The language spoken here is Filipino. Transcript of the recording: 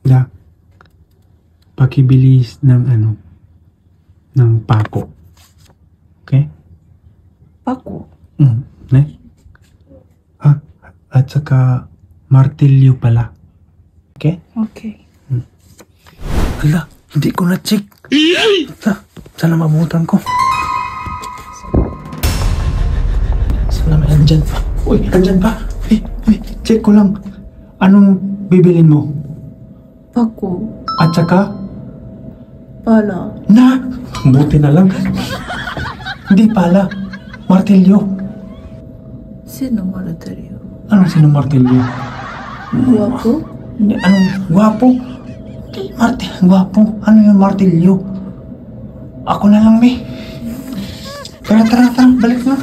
Jack, pakibilis ng ng pako. Okay? Pako? Ne? At saka martilyo pala. Okay? Okay. Ala, hindi ko na-check. Sana mabutan ko. Sana may andyan pa. Uy, andyan pa. Check ko lang. Anong bibilin mo? Pako. At saka? Pala. Na! Buti na lang. Hindi pala. Martilyo. Sino martilyo? Anong sino martilyo? Guwapo? Anong guwapo? Guwapo. Ano yung martilyo? Ako na lang, May. Tara, balik na.